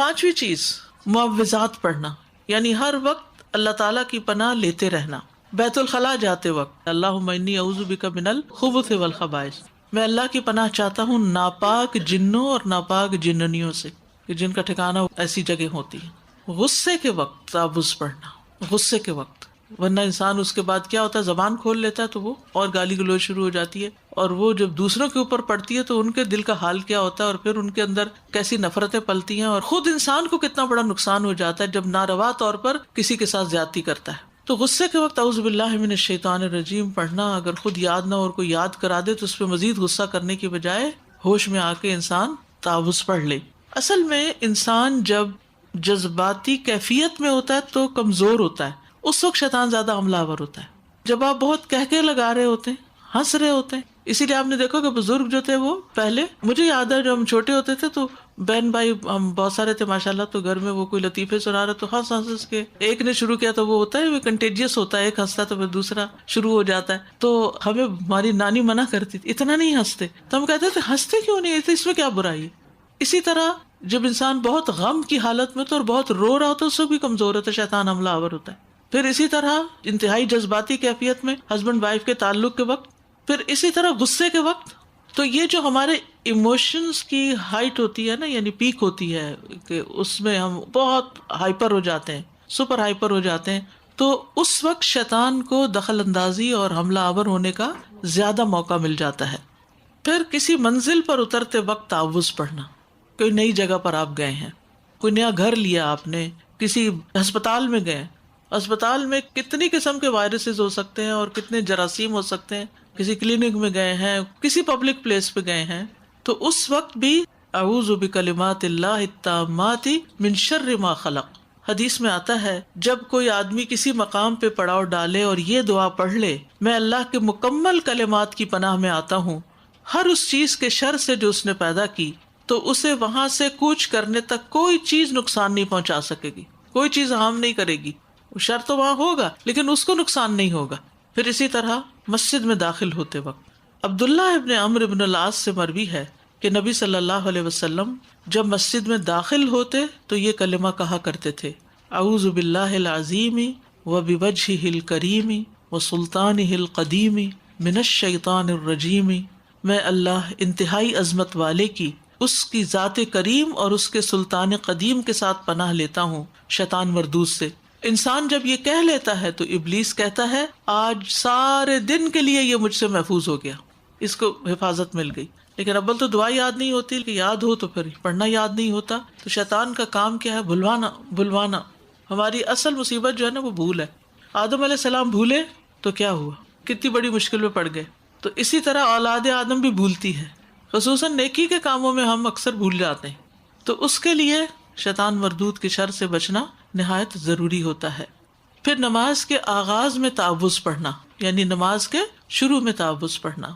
5ویں چیز معوذات پڑھنا، یعنی ہر وقت اللہ تعالیٰ کی پناہ لیتے رہنا. بیت الخلاء جاتے وقت اللہم انی اعوذ بک من الخبث والخبائث، میں اللہ کی پناہ چاہتا ہوں ناپاک جنوں اور ناپاک جننیوں سے، کہ جن کا ٹھکانہ ایسی جگہ ہوتی ہے. غصے کے وقت تعوذ پڑھنا، غصے کے وقت، ورنہ انسان اس کے بعد کیا ہوتا ہے، زبان کھول لیتا ہے تو وہ اور گالی گلوچ شروع ہو جاتی ہے، اور وہ جب دوسروں کے اوپر پڑتی ہے تو ان کے دل کا حال کیا ہوتا ہے، اور پھر ان کے اندر کیسی نفرتیں پلتی ہیں، اور خود انسان کو کتنا بڑا نقصان ہو جاتا ہے جب ناروا طور پر کسی کے ساتھ زیادتی کرتا ہے. تو غصے کے وقت اعوذ باللہ من الشیطان الرجیم پڑھنا، اگر خود یاد نہ اور کوئی یاد کرا دے تو اس پہ مزید غصہ کرنے کی بجائے ہوش میں آ کے انسان تعوذ پڑھ لے. اصل میں انسان جب جذباتی کیفیت میں ہوتا ہے تو کمزور ہوتا ہے، اس وقت شیطان زیادہ حملہ آور ہوتا ہے. جب آپ بہت کہکے لگا رہے ہوتے ہیں، ہنس رہے ہوتے ہیں، اسی لیے آپ نے دیکھا کہ بزرگ جو تھے وہ پہلے، مجھے یاد ہے جب ہم چھوٹے ہوتے تھے تو بہن بھائی ہم بہت سارے تھے ماشاءاللہ، تو گھر میں وہ کوئی لطیفے سنا رہا تو ہنس کے ایک نے شروع کیا تو وہ ہوتا ہے وہ کنٹیجیس ہوتا ہے، ایک ہنستا تو پھر دوسرا شروع ہو جاتا ہے. تو ہمیں ہماری نانی منع کرتی تھی اتنا نہیں ہنستے، تو ہم کہتے تھے ہنستے کیوں نہیں، اس میں کیا برائی ہے. اسی طرح جب انسان بہت غم کی حالت میں تو اور بہت رو رہا ہوتا ہے، اس سے بھی کمزور ہوتا ہے، شیطان حملہ آور ہوتا ہے. پھر اسی طرح انتہائی جذباتی کیفیت میں ہسبینڈ وائف کے تعلق کے وقت، پھر اسی طرح غصے کے وقت. تو یہ جو ہمارے ایموشنز کی ہائٹ ہوتی ہے نا، یعنی پیک ہوتی ہے کہ اس میں ہم بہت ہائپر ہو جاتے ہیں، سپر ہائپر ہو جاتے ہیں، تو اس وقت شیطان کو دخل اندازی اور حملہ آور ہونے کا زیادہ موقع مل جاتا ہے. پھر کسی منزل پر اترتے وقت تعوذ پڑھنا، کوئی نئی جگہ پر آپ گئے ہیں، کوئی نیا گھر لیا آپ نے، کسی ہسپتال میں گئے، اسپتال میں کتنی قسم کے وائرسز ہو سکتے ہیں اور کتنے جراثیم ہو سکتے ہیں، کسی کلینک میں گئے ہیں، کسی پبلک پلیس پہ گئے ہیں، تو اس وقت بھی اعوذ بکلمات اللہ التامات من شر ما خلق. حدیث میں آتا ہے جب کوئی آدمی کسی مقام پہ پڑاؤ ڈالے اور یہ دعا پڑھ لے، میں اللہ کے مکمل کلمات کی پناہ میں آتا ہوں ہر اس چیز کے شر سے جو اس نے پیدا کی، تو اسے وہاں سے کوچ کرنے تک کوئی چیز نقصان نہیں پہنچا سکے گی، کوئی چیز ہارم نہیں کرے گی. شر تو وہاں ہوگا لیکن اس کو نقصان نہیں ہوگا. پھر اسی طرح مسجد میں داخل ہوتے وقت عبداللہ ابن عمرو ابن العاص سے مروی ہے کہ نبی صلی اللہ علیہ وسلم جب مسجد میں داخل ہوتے تو یہ کلمہ کہا کرتے تھے، اعوذ باللہ العظیم وبوجہہ الکریم وسلطانہ القدیم من الشیطان الرجیم. میں اللہ انتہائی عظمت والے کی، اس کی ذات کریم اور اس کے سلطان قدیم کے ساتھ پناہ لیتا ہوں شیطان مردود سے. انسان جب یہ کہہ لیتا ہے تو ابلیس کہتا ہے آج سارے دن کے لیے یہ مجھ سے محفوظ ہو گیا، اس کو حفاظت مل گئی. لیکن اول تو دعا یاد نہیں ہوتی، کہ یاد ہو تو پھر پڑھنا یاد نہیں ہوتا. تو شیطان کا کام کیا ہے؟ بھلوانا. ہماری اصل مصیبت جو ہے نا وہ بھول ہے. آدم علیہ السلام بھولے تو کیا ہوا، کتنی بڑی مشکل میں پڑ گئے. تو اسی طرح اولاد آدم بھی بھولتی ہے، خصوصاً نیکی کے کاموں میں ہم اکثر بھول جاتے ہیں. تو اس کے لیے شیطان مردود کے شر سے بچنا نہایت ضروری ہوتا ہے. پھر نماز کے آغاز میں تعوذ پڑھنا، یعنی نماز کے شروع میں تعوذ پڑھنا.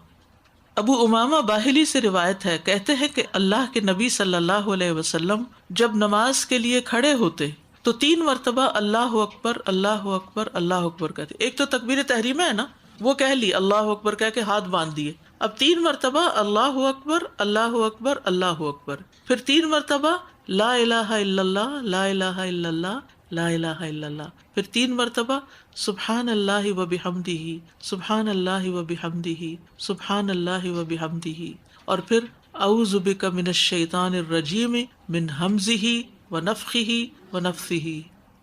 ابو امامہ باہلی سے روایت ہے، کہتے ہیں کہ اللہ کے نبی صلی اللہ علیہ وسلم جب نماز کے لیے کھڑے ہوتے تو 3 مرتبہ اللہ اکبر اللہ اکبر اللہ اکبر کہتے. ایک تو تکبیر تحریمہ ہے نا، وہ کہہ لی، اللہ اکبر کہہ کے ہاتھ باندھ دیے. اب 3 مرتبہ اللہ اکبر اللہ اکبر اللہ اکبر، پھر 3 مرتبہ لا الہ الا اللہ لا الہ الا اللہ لا الہ الا اللہ، پھر 3 مرتبہ سبحان اللہ و بحمدہ سبحان اللہ و بحمدہ سبحان اللہ و بحمدہ، اور پھر اعوذ بک من الشیطان الرجیم من ہمزہ و نفخہ و نفثہ.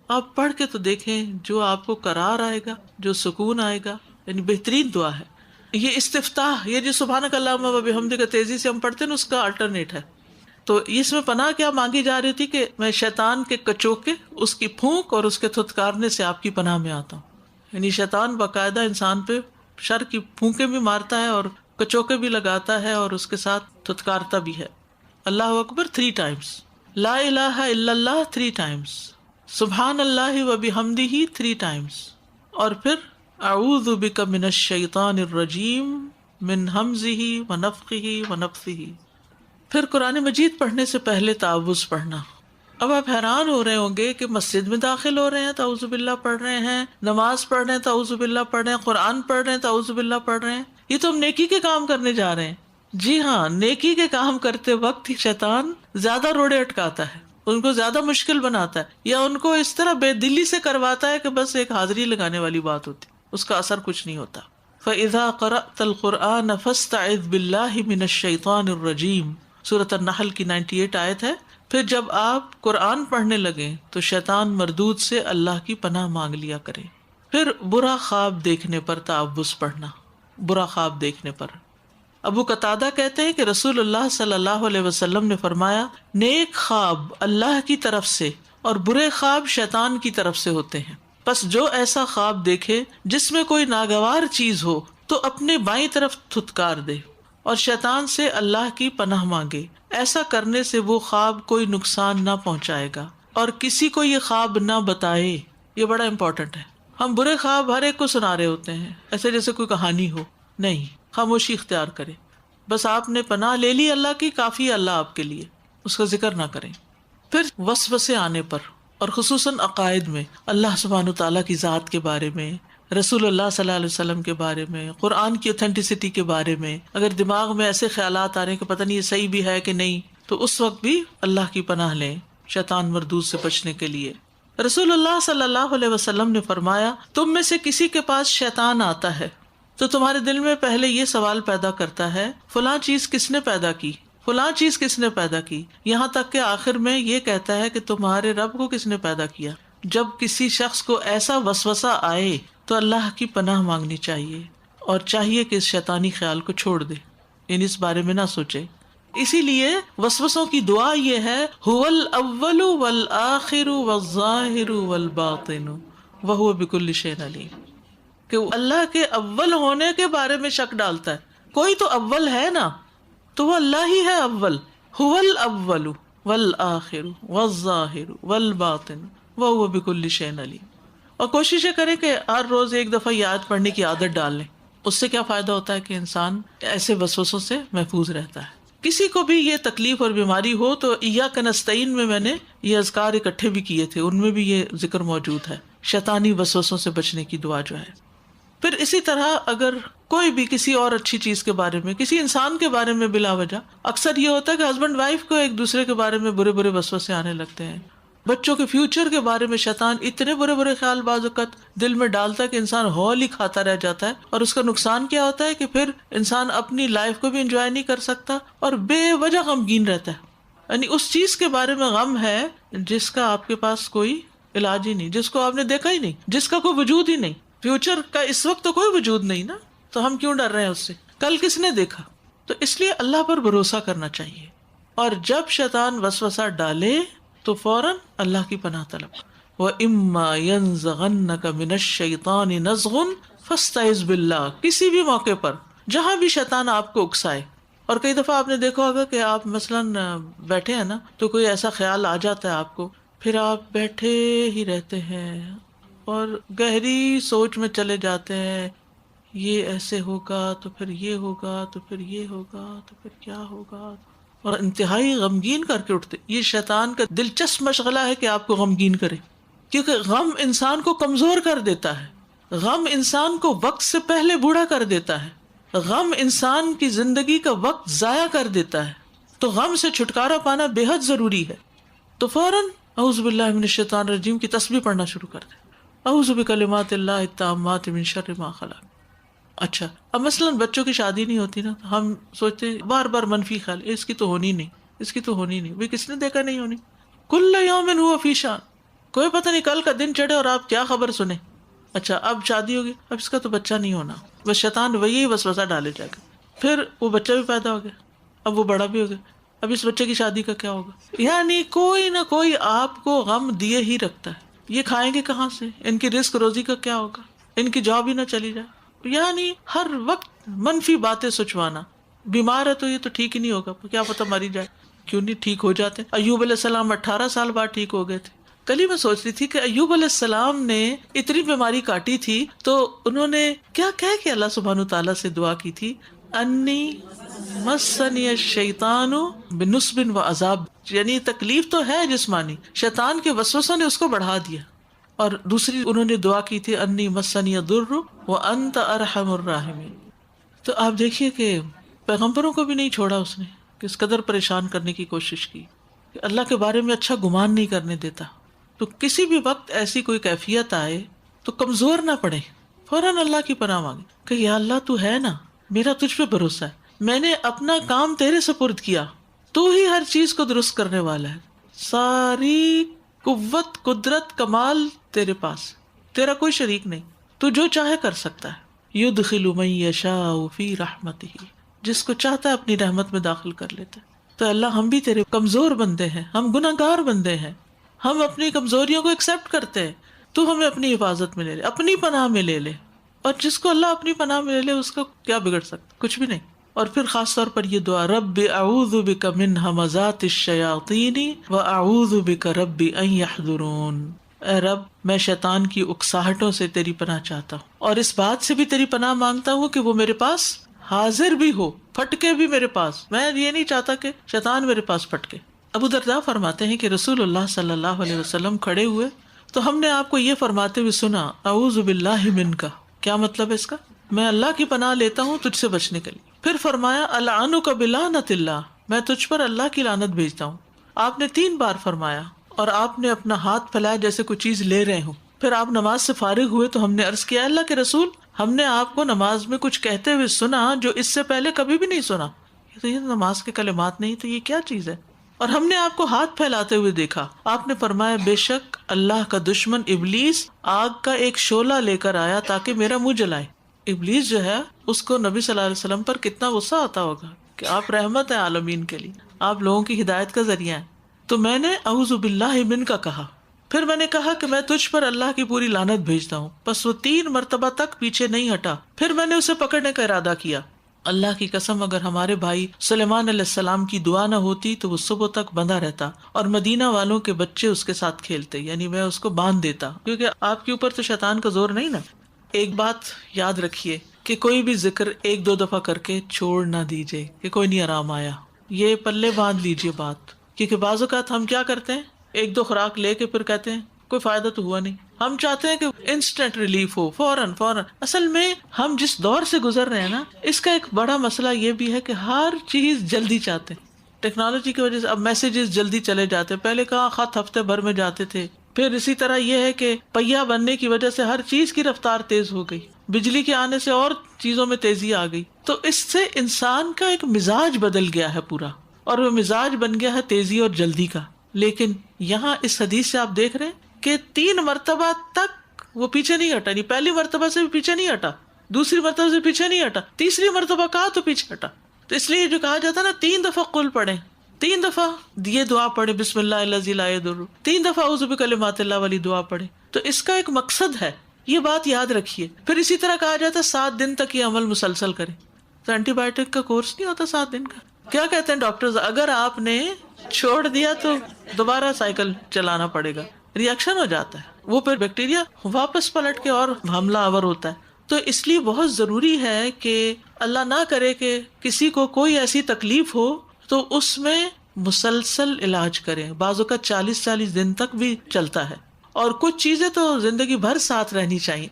آپ پڑھ کے تو دیکھیں، جو آپ کو قرار آئے گا، جو سکون آئے گا، یعنی بہترین دعا ہے. یہ استفتاح، یہ جو سبحانک اللہم و بحمدک تیزی سے ہم پڑھتے ہیں نا، اس کا الٹرنیٹ ہے. تو اس میں پناہ کیا مانگی جا رہی تھی کہ میں شیطان کے کچوکے، اس کی پھونک اور اس کے تھتکارنے سے آپ کی پناہ میں آتا ہوں. یعنی شیطان باقاعدہ انسان پہ شر کی پھونکیں بھی مارتا ہے اور کچوکے بھی لگاتا ہے اور اس کے ساتھ تھتکارتا بھی ہے. اللہ اکبر 3 times، لا الہ الا اللہ 3 times، سبحان اللہ و بحمدہ 3 times، اور پھر اعوذ بک من الشیطان الرجیم من ہمزہ و نفخہ و نفثہ. پھر قرآن مجید پڑھنے سے پہلے تعوذ پڑھنا. اب آپ حیران ہو رہے ہوں گے کہ مسجد میں داخل ہو رہے ہیں تو اعوذ باللہ پڑھ رہے ہیں، نماز پڑھ رہے ہیں تو اعوذ باللہ پڑھ رہے ہیں، قرآن پڑھ رہے ہیں تو اعوذ باللہ پڑھ رہے ہیں. یہ تو ہم نیکی کے کام کرنے جا رہے ہیں. جی ہاں، نیکی کے کام کرتے وقت ہی شیطان زیادہ روڑے اٹکاتا ہے. ان کو زیادہ مشکل بناتا ہے، یا ان کو اس طرح بے دلی سے کرواتا ہے کہ بس ایک حاضری لگانے والی بات ہوتی، اس کا اثر کچھ نہیں ہوتا۔ فَإِذَا قَرَأْتَ الْقُرْآنَ فَاسْتَعِذْ بِاللَّهِ مِنَ الشَّيْطَانِ الرَّجِيمِ، سورۃ النحل کی 98 آیت ہے۔ پھر جب آپ قرآن پڑھنے لگیں تو شیطان مردود سے اللہ کی پناہ مانگ لیا کریں۔ پھر برا خواب دیکھنے پر تعوذ پڑھنا، برا خواب دیکھنے پر۔ ابو قتادہ کہتے ہیں کہ رسول اللہ صلی اللہ علیہ وسلم نے فرمایا، نیک خواب اللہ کی طرف سے اور برے خواب شیطان کی طرف سے ہوتے ہیں، پس جو ایسا خواب دیکھے جس میں کوئی ناگوار چیز ہو تو اپنے بائیں طرف تھتکار دے اور شیطان سے اللہ کی پناہ مانگے، ایسا کرنے سے وہ خواب کوئی نقصان نہ پہنچائے گا اور کسی کو یہ خواب نہ بتائے۔ یہ بڑا امپورٹنٹ ہے۔ ہم برے خواب ہر ایک کو سنا رہے ہوتے ہیں، ایسے جیسے کوئی کہانی ہو، نہیں، خاموشی اختیار کرے، بس آپ نے پناہ لے لی اللہ کی، کافی ہے اللہ آپ کے لیے، اس کا ذکر نہ کریں۔ پھر وسوسے آنے پر اور خصوصاً عقائد میں، اللہ سبحانہ وتعالیٰ کی ذات کے بارے میں، رسول اللہ صلی اللہ علیہ وسلم کے بارے میں، قرآن کی اوتھینٹسٹی کے بارے میں، اگر دماغ میں ایسے خیالات آ رہے ہیں کہ پتہ نہیں یہ صحیح بھی ہے کہ نہیں، تو اس وقت بھی اللہ کی پناہ لیں شیطان مردود سے بچنے کے لیے۔ رسول اللہ صلی اللہ علیہ وسلم نے فرمایا، تم میں سے کسی کے پاس شیطان آتا ہے تو تمہارے دل میں پہلے یہ سوال پیدا کرتا ہے، فلاں چیز کس نے پیدا کی، فلاں چیز کس نے پیدا کی، یہاں تک کہ آخر میں یہ کہتا ہے کہ تمہارے رب کو کس نے پیدا کیا۔ جب کسی شخص کو ایسا وسوسہ آئے تو اللہ کی پناہ مانگنی چاہیے اور چاہیے کہ اس شیطانی خیال کو چھوڑ دے، یعنی اس بارے میں نہ سوچے۔ اسی لیے وسوسوں کی دعا یہ ہے، هو الاول والآخر والظاہر والباطن وهو بكل شيء علیم، کہ اللہ کے اول ہونے کے بارے میں شک ڈالتا ہے، کوئی تو اول ہے نا، تو وہ اللہ ہی ہے اول، هو الاول والآخر والظاہر والباطن وهو بكل شيء علیم۔ اور کوشش کریں کہ ہر روز ایک دفعہ یاد پڑھنے کی عادت ڈال لیں۔ اس سے کیا فائدہ ہوتا ہے کہ انسان ایسے وسوسوں سے محفوظ رہتا ہے۔ کسی کو بھی یہ تکلیف اور بیماری ہو تو ایاک نستعین میں نے یہ اذکار اکٹھے بھی کیے تھے، ان میں بھی یہ ذکر موجود ہے، شیطانی وسوسوں سے بچنے کی دعا جو ہے۔ پھر اسی طرح اگر کوئی بھی کسی اور اچھی چیز کے بارے میں، کسی انسان کے بارے میں بلا وجہ، اکثر یہ ہوتا ہے کہ ہسبینڈ وائف کو ایک دوسرے کے بارے میں برے برے وسوسے آنے لگتے ہیں، بچوں کے فیوچر کے بارے میں شیطان اتنے برے برے خیال بعض اوقات دل میں ڈالتا ہے کہ انسان ہول ہی کھاتا رہ جاتا ہے، اور اس کا نقصان کیا ہوتا ہے کہ پھر انسان اپنی لائف کو بھی انجوائے نہیں کر سکتا اور بے وجہ غمگین رہتا ہے، یعنی اس چیز کے بارے میں غم ہے جس کا آپ کے پاس کوئی علاج ہی نہیں، جس کو آپ نے دیکھا ہی نہیں، جس کا کوئی وجود ہی نہیں، فیوچر کا اس وقت تو کوئی وجود نہیں نا، تو ہم کیوں ڈر رہے ہیں اس سے، کل کس نے دیکھا؟ تو اس لیے اللہ پر بھروسہ کرنا چاہیے، اور جب شیطان وسوسہ ڈالے تو فوراً اللہ کی پناہ طلب۔ وَإِمَّا يَنزَغَنَّكَ مِنَ الشَّيْطَانِ نَزْغٌ فَاسْتَعِذْ بِاللَّهِ، کسی بھی موقع پر جہاں بھی شیطان آپ کو اکسائے، اور کئی دفعہ آپ نے دیکھا ہوگا کہ آپ مثلاً بیٹھے ہیں نا، تو کوئی ایسا خیال آ جاتا ہے آپ کو، پھر آپ بیٹھے ہی رہتے ہیں اور گہری سوچ میں چلے جاتے ہیں، یہ ایسے ہوگا تو پھر یہ ہوگا تو پھر یہ ہوگا تو پھر کیا ہوگا، اور انتہائی غمگین کر کے اٹھتے۔ یہ شیطان کا دلچسپ مشغلہ ہے کہ آپ کو غمگین کرے، کیونکہ غم انسان کو کمزور کر دیتا ہے، غم انسان کو وقت سے پہلے بوڑھا کر دیتا ہے، غم انسان کی زندگی کا وقت ضائع کر دیتا ہے، تو غم سے چھٹکارا پانا بے حد ضروری ہے۔ تو فوراً اعوذ باللہ من الشیطان الرجیم کی تسبیح پڑھنا شروع کر دیں، اعوذ بکلمات اللہ التامات من شر ما خلق۔ اچھا، اب مثلاً بچوں کی شادی نہیں ہوتی نا، تو ہم سوچتے ہیں بار بار منفی خیال، اس کی تو ہونی نہیں، اس کی تو ہونی نہیں، بھئی کس نے دیکھا نہیں ہونی؟ کل یوم ہوا فی شان، کوئی پتہ نہیں کل کا دن چڑھے اور آپ کیا خبر سنیں۔ اچھا اب شادی ہوگی، اب اس کا تو بچہ نہیں ہونا، بس شیطان وہی وسوسہ ڈالے جا کے، پھر وہ بچہ بھی پیدا ہو گیا، اب وہ بڑا بھی ہو گیا، اب اس بچے کی شادی کا کیا ہوگا؟ یعنی کوئی نہ کوئی آپ کو غم دیے ہی رکھتا ہے۔ یہ کھائیں گے کہاں سے؟ ان کی رزق روزی کا کیا ہوگا؟ ان کی جاب ہی نہ چلی جائے، یعنی ہر وقت منفی باتیں سوچوانا۔ بیمار ہے تو یہ تو ٹھیک ہی نہیں ہوگا، کیا پتہ ماری جائے، کیوں نہیں ٹھیک ہو جاتے؟ ایوب علیہ السلام 18 سال بعد ٹھیک ہو گئے تھے۔ کل ہی میں سوچ رہی تھی کہ ایوب علیہ السلام نے اتنی بیماری کاٹی تھی تو انہوں نے کیا کہہ کے اللہ سبحانہ تعالیٰ سے دعا کی تھی، انی مسنی الشیطان بنصب و عذاب، یعنی تکلیف تو ہے جسمانی، شیطان کے وسوسوں نے اس کو بڑھا دیا۔ اور دوسری انہوں نے دعا کی تھی، انی مسنی الضر وانت ارحم الراحمین۔ تو آپ دیکھیے کہ پیغمبروں کو بھی نہیں چھوڑا اس نے، کس قدر پریشان کرنے کی کوشش کی۔ کہ اللہ کے بارے میں اچھا گمان نہیں کرنے دیتا. تو کسی بھی وقت ایسی کوئی کیفیت آئے تو کمزور نہ پڑے، فوراً اللہ کی پناہ مانگے کہ یا اللہ تو ہے نا، میرا تجھ پہ بھروسہ ہے، میں نے اپنا کام تیرے سپرد کیا، تو ہی ہر چیز کو درست کرنے والا ہے، ساری قوت قدرت کمال تیرے پاس، تیرا کوئی شریک نہیں، تو جو چاہے کر سکتا ہے. یدخل من یشاء فی رحمتہ، جس کو چاہتا ہے اپنی رحمت میں داخل کر لیتا ہے. تو اللہ ہم بھی تیرے کمزور بندے ہیں، ہم گناہگار بندے ہیں، ہم اپنی کمزوریوں کو ایکسپٹ کرتے ہیں، تو ہمیں اپنی حفاظت میں لے لے، اپنی پناہ میں لے لے. اور جس کو اللہ اپنی پناہ میں لے لے اس کا کیا بگڑ سکتا؟ کچھ بھی نہیں. اور پھر خاص طور پر یہ دعا، رب اعوذ بک من ہمزات الشیاطین واعوذ بک رب ان یحضرون، اے رب میں شیطان کی اکساہٹوں سے تیری پناہ چاہتا ہوں، اور اس بات سے بھی تیری پناہ مانگتا ہوں کہ وہ میرے پاس حاضر بھی ہو، پھٹکے بھی میرے پاس. میں یہ نہیں چاہتا کہ شیطان میرے پاس پھٹکے. ابو درداء فرماتے ہیں کہ رسول اللہ صلی اللہ علیہ وسلم کھڑے ہوئے تو ہم نے آپ کو یہ فرماتے ہوئے سنا، اعوذ باللہ منک. کیا مطلب ہے اس کا؟ میں اللہ کی پناہ لیتا ہوں تجھ سے بچنے کے لیے. پھر فرمایا العنک بلعنت اللہ، میں تجھ پر اللہ کی لعنت بھیجتا ہوں. آپ نے 3 بار فرمایا اور آپ نے اپنا ہاتھ پھیلایا جیسے کوئی چیز لے رہے ہوں. پھر آپ نماز سے فارغ ہوئے تو ہم نے عرض کیا، اللہ کے رسول ہم نے آپ کو نماز میں کچھ کہتے ہوئے سنا جو اس سے پہلے کبھی بھی نہیں سنا. یہ نماز کے کلمات نہیں تو یہ کیا چیز ہے؟ اور ہم نے آپ کو ہاتھ پھیلاتے ہوئے دیکھا. آپ نے فرمایا بے شک اللہ کا دشمن ابلیس آگ کا ایک شعلہ لے کر آیا تاکہ میرا منہ جلائے. ابلیس جو ہے اس کو نبی صلی اللہ علیہ وسلم پر کتنا غصہ آتا ہوگا کہ آپ رحمت ہیں عالمین کے لیے، آپ لوگوں کی ہدایت کا ذریعہ ہیں. تو میں نے اعوذ باللہ من کا کہا. پھر میں نے کہا کہ میں تجھ پر اللہ کی پوری لعنت بھیجتا ہوں. بس وہ 3 مرتبہ تک پیچھے نہیں ہٹا. پھر میں نے اسے پکڑنے کا ارادہ کیا. اللہ کی قسم اگر ہمارے بھائی سلیمان علیہ السلام کی دعا نہ ہوتی تو وہ صبح تک بندھا رہتا اور مدینہ والوں کے بچے اس کے ساتھ کھیلتے، یعنی میں اس کو باندھ دیتا، کیونکہ آپ کے اوپر تو شیطان کا زور نہیں نا. ایک بات یاد رکھیے کہ کوئی بھی ذکر 1-2 دفعہ کر کے چھوڑ نہ دیجیے کہ کوئی نہیں آرام آیا، یہ پلے باندھ لیجیے بات. کیونکہ بعض اوقات ہم کیا کرتے ہیں، 1-2 خوراک لے کے پھر کہتے ہیں کوئی فائدہ تو ہوا نہیں. ہم چاہتے ہیں کہ انسٹنٹ ریلیف ہو، فوراً. اصل میں ہم جس دور سے گزر رہے ہیں نا، اس کا ایک بڑا مسئلہ یہ بھی ہے کہ ہر چیز جلدی چاہتے ہیں. ٹیکنالوجی کی وجہ سے اب میسیجز جلدی چلے جاتے، پہلے کہاں خط ہفتے بھر میں جاتے تھے. پھر اسی طرح یہ ہے کہ پہیا بننے کی وجہ سے ہر چیز کی رفتار تیز ہو گئی، بجلی کے آنے سے اور چیزوں میں تیزی آ گئی. تو اس سے انسان کا ایک مزاج بدل گیا ہے پورا، اور وہ مزاج بن گیا ہے تیزی اور جلدی کا. لیکن یہاں اس حدیث سے آپ دیکھ رہے ہیں کہ 3 مرتبہ تک وہ پیچھے نہیں ہٹا. نہیں، پہلی مرتبہ سے بھی پیچھے نہیں ہٹا، دوسری مرتبہ سے پیچھے نہیں ہٹا، تیسری مرتبہ کہا تو پیچھے ہٹا. تو اس لیے جو کہا جاتا نا 3 دفعہ قل پڑھیں، 3 دفعہ یہ دعا پڑھے بسم اللہ الذی لا یضر، 3 دفعہ اعوذ بکلمات اللہ والی دعا پڑھے. تو اس کا ایک مقصد ہے، یہ بات یاد رکھیے. پھر اسی طرح کہا جاتا ہے 7 دن تک یہ عمل مسلسل کریں. تو اینٹی بایوٹک کا کورس نہیں ہوتا 7 دن کا. کیا کہتے ہیں ڈاکٹرز، اگر آپ نے چھوڑ دیا تو دوبارہ سائیکل چلانا پڑے گا، ریئیکشن ہو جاتا ہے، وہ پھر بیکٹیریا واپس پلٹ کے اور حملہ آور ہوتا ہے. تو اس لیے بہت ضروری ہے کہ اللہ نہ کرے کہ کسی کو کوئی ایسی تکلیف ہو تو اس میں مسلسل علاج کریں. بعضوں کا 40 دن تک بھی چلتا ہے، اور کچھ چیزیں تو زندگی بھر ساتھ رہنی چاہیے.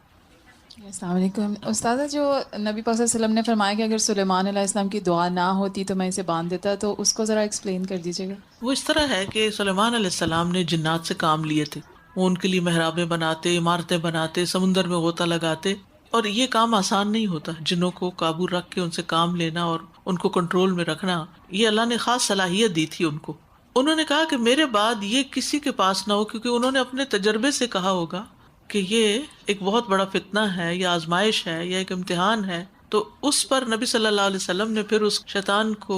السلام علیکم استاذہ، جو نبی پاک صلی اللہ علیہ وسلم نے فرمایا کہ اگر سلیمان علیہ السلام کی دعا نہ ہوتی تو میں اسے باندھ دیتا، تو اس کو ذرا ایکسپلین کر دیجیے گا. وہ اس طرح ہے کہ سلیمان علیہ السلام نے جنات سے کام لیے تھے، وہ ان کے لیے محرابیں بناتے، عمارتیں بناتے، سمندر میں غوطہ لگاتے، اور یہ کام آسان نہیں ہوتا. جنوں کو قابو رکھ کے ان سے کام لینا اور ان کو کنٹرول میں رکھنا، یہ اللہ نے خاص صلاحیت دی تھی ان کو. انہوں نے کہا کہ میرے بعد یہ کسی کے پاس نہ ہو، کیونکہ انہوں نے اپنے تجربے سے کہا ہوگا کہ یہ ایک بہت بڑا فتنہ ہے یا آزمائش ہے یا ایک امتحان ہے. تو اس پر نبی صلی اللہ علیہ وسلم نے پھر اس شیطان کو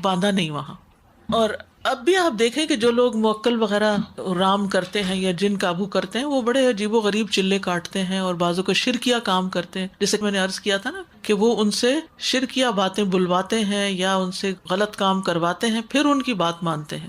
باندھا نہیں وہاں. اور اب بھی آپ دیکھیں کہ جو لوگ موکل وغیرہ رام کرتے ہیں یا جن قابو کرتے ہیں، وہ بڑے عجیب و غریب چلے کاٹتے ہیں اور بعضوں کو شرکیہ کام کرتے ہیں. جیسے میں نے عرض کیا تھا نا کہ وہ ان سے شرکیہ باتیں بلواتے ہیں یا ان سے غلط کام کرواتے ہیں، پھر ان کی بات مانتے ہیں.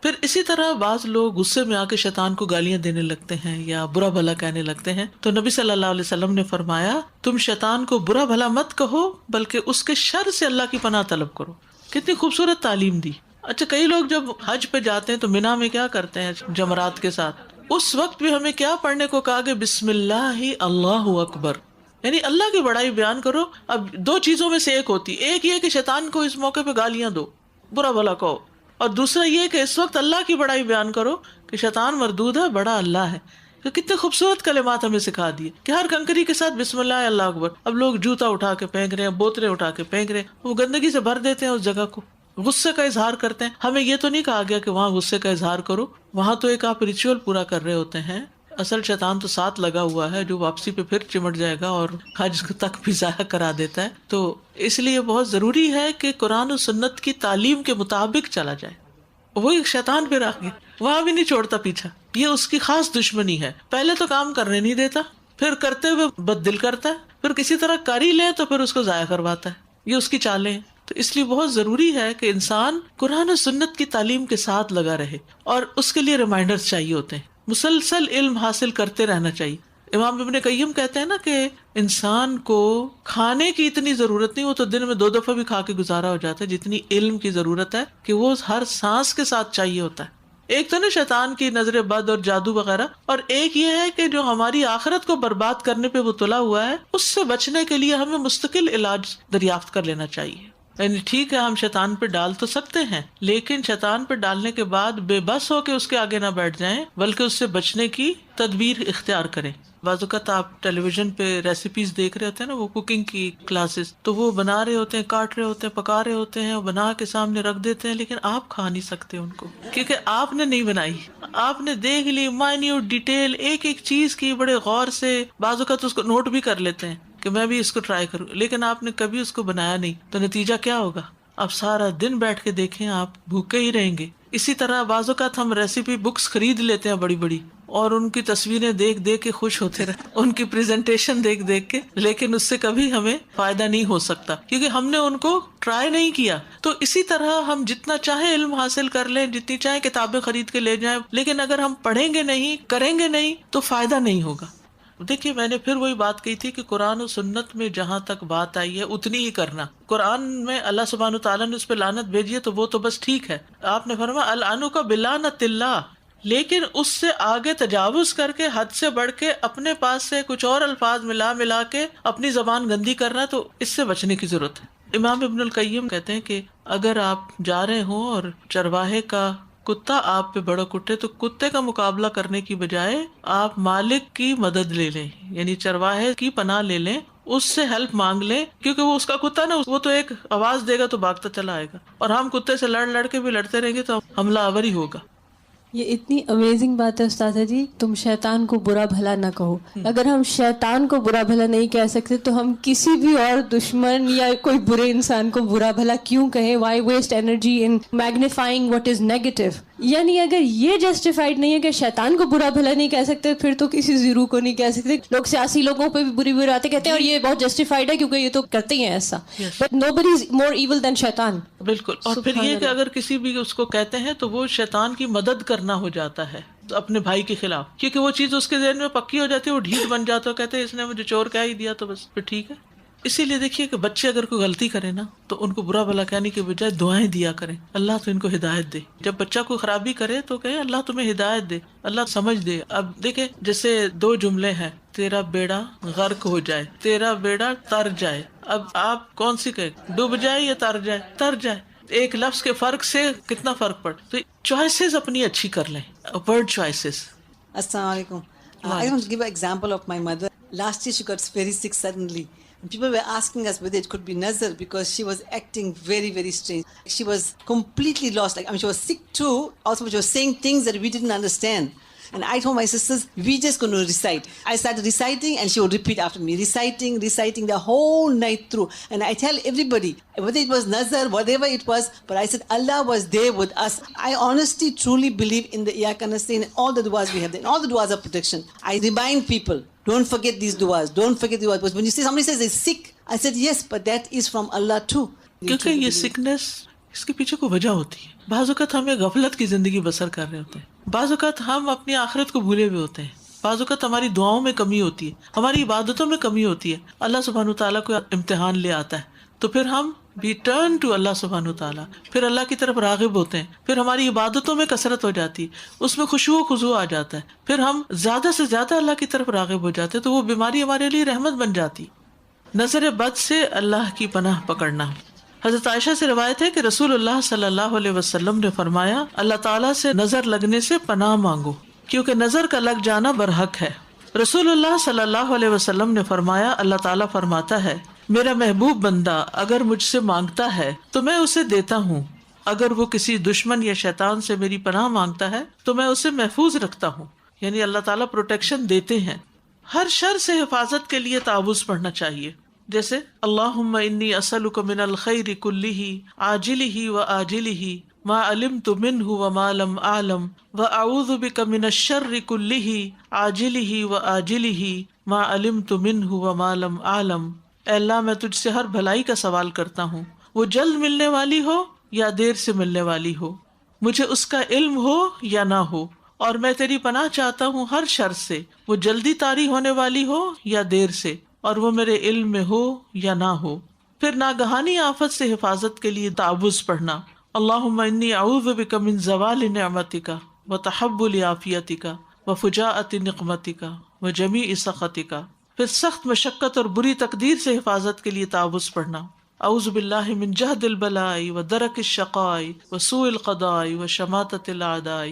پھر اسی طرح بعض لوگ غصے میں آ کے شیطان کو گالیاں دینے لگتے ہیں یا برا بھلا کہنے لگتے ہیں. تو نبی صلی اللہ علیہ وسلم نے فرمایا تم شیطان کو برا بھلا مت کہو، بلکہ اس کے شر سے اللہ کی پناہ طلب کرو. کتنی خوبصورت تعلیم دی. اچھا، کئی لوگ جب حج پہ جاتے ہیں تو مینا میں کیا کرتے ہیں جمرات کے ساتھ، اس وقت بھی ہمیں کیا پڑھنے کو کہا کہ بسم اللہ اللہ اکبر، یعنی اللہ کی بڑائی بیان کرو. اب 2 چیزوں میں سے ایک ہوتی، ایک یہ کہ شیطان کو اس موقع پہ گالیاں دو، برا بھلا کہو، اور دوسرا یہ کہ اس وقت اللہ کی بڑائی بیان کرو کہ شیطان مردود ہے، بڑا اللہ ہے. کہ کتنے خوبصورت کلمات ہمیں سکھا دیے کہ ہر کنکری کے ساتھ بسم اللہ اللہ اکبر. اب لوگ جوتا اٹھا کے پھینک رہے ہیں، بوتلیں اٹھا کے پھینک رہے ہیں، وہ گندگی سے بھر دیتے ہیں اس جگہ کو، غصے کا اظہار کرتے ہیں. ہمیں یہ تو نہیں کہا گیا کہ وہاں غصے کا اظہار کرو، وہاں تو ایک آپ ریچول پورا کر رہے ہوتے ہیں. اصل شیطان تو ساتھ لگا ہوا ہے جو واپسی پہ پھر چمٹ جائے گا اور حج تک بھی ضائع کرا دیتا ہے. تو اس لیے بہت ضروری ہے کہ قرآن و سنت کی تعلیم کے مطابق چلا جائے. وہی شیطان پھر آگے وہاں بھی نہیں چھوڑتا پیچھا، یہ اس کی خاص دشمنی ہے. پہلے تو کام کرنے نہیں دیتا، پھر کرتے ہوئے بد دل کرتا ہے، پھر کسی طرح کر ہی لے تو پھر اس کو ضائع کرواتا ہے. یہ اس کی چالیں ہیں. تو اس لیے بہت ضروری ہے کہ انسان قرآن و سنت کی تعلیم کے ساتھ لگا رہے، اور اس کے لیے ریمائنڈرز چاہیے ہوتے ہیں. مسلسل علم حاصل کرتے رہنا چاہیے. امام ابن قیم کہتے ہیں نا کہ انسان کو کھانے کی اتنی ضرورت نہیں، وہ تو دن میں 2 دفعہ بھی کھا کے گزارا ہو جاتا ہے، جتنی علم کی ضرورت ہے کہ وہ ہر سانس کے ساتھ چاہیے ہوتا ہے. ایک تو نا شیطان کی نظر بد اور جادو وغیرہ، اور ایک یہ ہے کہ جو ہماری آخرت کو برباد کرنے پہ وہ تلا ہوا ہے، اس سے بچنے کے لیے ہمیں مستقل علاج دریافت کر لینا چاہیے. یعنی ٹھیک ہے ہم شیطان پہ ڈال تو سکتے ہیں، لیکن شیطان پہ ڈالنے کے بعد بے بس ہو کے اس کے آگے نہ بیٹھ جائیں، بلکہ اس سے بچنے کی تدبیر اختیار کریں. بعض اوقات آپ ٹیلی ویژن پہ ریسیپیز دیکھ رہے ہوتے ہیں نا، وہ کوکنگ کی کلاسز، تو وہ بنا رہے ہوتے ہیں، کاٹ رہے ہوتے ہیں، پکا رہے ہوتے ہیں، بنا کے سامنے رکھ دیتے ہیں، لیکن آپ کھا نہیں سکتے ان کو، کیونکہ آپ نے نہیں بنائی. آپ نے دیکھ لی مائنیوٹ ڈیٹیل ایک ایک چیز کی بڑے غور سے، بعض اوقات اس کو نوٹ بھی کر لیتے ہیں کہ میں بھی اس کو ٹرائی کروں، لیکن آپ نے کبھی اس کو بنایا نہیں. تو نتیجہ کیا ہوگا؟ آپ سارا دن بیٹھ کے دیکھیں آپ بھوکے ہی رہیں گے. اسی طرح بعض اوقات ہم ریسیپی بکس خرید لیتے ہیں بڑی بڑی، اور ان کی تصویریں دیکھ دیکھ کے خوش ہوتے رہے، ان کی پریزنٹیشن دیکھ دیکھ کے، لیکن اس سے کبھی ہمیں فائدہ نہیں ہو سکتا کیونکہ ہم نے ان کو ٹرائی نہیں کیا. تو اسی طرح ہم جتنا چاہے علم حاصل کر لیں، جتنی چاہے کتابیں خرید کے لے جائیں، لیکن اگر ہم پڑھیں گے نہیں، کریں گے نہیں، تو فائدہ نہیں ہوگا. دیکھیے میں نے پھر وہی بات کہی تھی کہ قرآن و سنت میں جہاں تک بات آئی ہے اتنی ہی کرنا. قرآن میں اللہ سبحانہ وتعالیٰ نے اس پہ لعنت بھیجی ہے تو وہ تو بس ٹھیک ہے، آپ نے فرمایا العنک بلعنت اللہ، لیکن اس سے آگے تجاوز کر کے حد سے بڑھ کے اپنے پاس سے کچھ اور الفاظ ملا کے اپنی زبان گندی کرنا، تو اس سے بچنے کی ضرورت ہے. امام ابن القیم کہتے ہیں کہ اگر آپ جا رہے ہوں اور چرواہے کا کتا آپ پہ بڑک اٹھے تو کتے کا مقابلہ کرنے کی بجائے آپ مالک کی مدد لے لیں، یعنی چرواہے کی پناہ لے لیں، اس سے ہیلپ مانگ لیں، کیونکہ وہ اس کا کتا نا، وہ تو ایک آواز دے گا تو بھاگتا چلا آئے گا، اور ہم کتے سے لڑ کے بھی لڑتے رہیں گے تو حملہ آور ہی ہوگا. یہ اتنی امیزنگ بات ہے استاذہ جی، تم شیطان کو برا بھلا نہ کہو. اگر ہم شیطان کو برا بھلا نہیں کہہ سکتے تو ہم کسی بھی اور دشمن یا کوئی برے انسان کو برا بھلا کیوں کہیں؟ Why waste energy in magnifying what is negative. یعنی اگر یہ جسٹیفائڈ نہیں ہے کہ شیطان کو برا بھلا نہیں کہہ سکتے، پھر تو کسی زیرو کو نہیں کہہ سکتے. لوگ سیاسی لوگوں پہ بھی بری باتیں کہتے ہیں اور یہ بہت جسٹیفائڈ ہے کیونکہ یہ تو کرتے ہی ہیں ایسا، but nobody is more evil than شیطان. بالکل. اور پھر یہ کہ اگر کسی بھی اس کو کہتے ہیں تو وہ شیطان کی مدد کرنا ہو جاتا ہے اپنے بھائی کے خلاف، کیونکہ وہ چیز اس کے ذہن میں پکی ہو جاتی ہے، وہ ڈھیٹ بن جاتا ہے، کہتے ہیں اس نے مجھے چور کہہ ہی دیا تو بس پھر ٹھیک ہے. اسی لیے دیکھیے کہ بچے اگر کوئی غلطی کرے نا تو ان کو برا بھلا کہنے کی بجائے دعائیں دیا کریں، اللہ تو ان کو ہدایت دے. جب بچہ کوئی خرابی کرے تو کہے اللہ تمہیں ہدایت دے، اللہ سمجھ دے. اب دیکھیں جیسے 2 جملے ہیں، تیرا بیڑا غرق ہو جائے، تیرا بیڑا تر جائے. اب آپ کون سی کہے، ڈوب جائے یا تر جائے؟ تر جائے. ایک لفظ کے فرق سے کتنا فرق پڑ. تو چوائسیز اپنی اچھی کر لیں، word choices. Assalamu alaikum. I want to give an example of my mother. Last year she got very sick suddenly. And people were asking us whether it could be nazar because she was acting very, very strange. She was completely lost. She was sick too. Also, she was saying things that we didn't understand. And I told my sisters, we're just going to recite. I started reciting and she would repeat after me, reciting the whole night through. And I tell everybody, whether it was nazar, whatever it was, but I said Allah was there with us. I honestly, truly believe in the Iyyaka Nasta'in and all the du'as we have there, and all the du'as of protection. I remind people, don't forget these du'as, don't forget the du'as. But when you say somebody says they're sick, I said yes, but that is from Allah too. کیونکہ یہ sickness اس کے پیچھے کوئی وجہ ہوتی ہے. بعض اوقات ہم ایک غفلت کی زندگی بسر کر رہے ہوتے ہیں، بعض اوقات ہم اپنی آخرت کو بھولے ہوئے ہوتے ہیں، بعض اوقات ہماری دعاؤں میں کمی ہوتی ہے، ہماری عبادتوں میں کمی ہوتی ہے. اللہ سبحانہ تعالیٰ کو امتحان لے آتا ہے تو پھر ہم بھی ٹرن ٹو اللہ سبحانہ تعالیٰ، پھر اللہ کی طرف راغب ہوتے ہیں، پھر ہماری عبادتوں میں کثرت ہو جاتی ہے، اس میں خشوع و خضوع آ جاتا ہے، پھر ہم زیادہ سے زیادہ اللہ کی طرف راغب ہو جاتے ہیں، تو وہ بیماری ہمارے لیے رحمت بن جاتی. نظر بد سے اللہ کی پناہ پکڑنا. حضرت عائشہ سے روایت ہے کہ رسول اللہ صلی اللہ علیہ وسلم نے فرمایا اللہ تعالیٰ سے نظر لگنے سے پناہ مانگو کیونکہ نظر کا لگ جانا برحق ہے۔ رسول اللہ صلی اللہ علیہ وسلم نے فرمایا اللہ تعالیٰ فرماتا ہے میرا محبوب بندہ اگر مجھ سے مانگتا ہے تو میں اسے دیتا ہوں، اگر وہ کسی دشمن یا شیطان سے میری پناہ مانگتا ہے تو میں اسے محفوظ رکھتا ہوں، یعنی اللہ تعالیٰ پروٹیکشن دیتے ہیں۔ ہر شر سے حفاظت کے لیے تعوذ پڑھنا چاہیے، جیسے اللہم انی اسألک من الخیر کلہ عاجلہ و آجلہ ما علمت منہ وما لم اعلم واعوذ بک من الشر کلہ عاجلہ و آجلہ ما علمت منہ وما لم اعلم۔ اے اللہ میں تجھ سے ہر بھلائی کا سوال کرتا ہوں، وہ جلد ملنے والی ہو یا دیر سے ملنے والی ہو، مجھے اس کا علم ہو یا نہ ہو، اور میں تیری پناہ چاہتا ہوں ہر شر سے، وہ جلدی طاری ہونے والی ہو یا دیر سے، اور وہ میرے علم میں ہو یا نہ ہو۔ پھر ناگہانی آفت سے حفاظت کے لیے تعوذ پڑھنا، اللہم انی اعوذ بک من زوال نعمتک وتحول عافیتک وفجاءۃ نقمتک وجمیع سخطک۔ پھر سخت مشقت اور بری تقدیر سے حفاظت کے لیے تعوذ پڑھنا، اعوذ باللہ من جہد البلاء ودرک الشقاء وسوء القضاء وشماتۃ الاعداء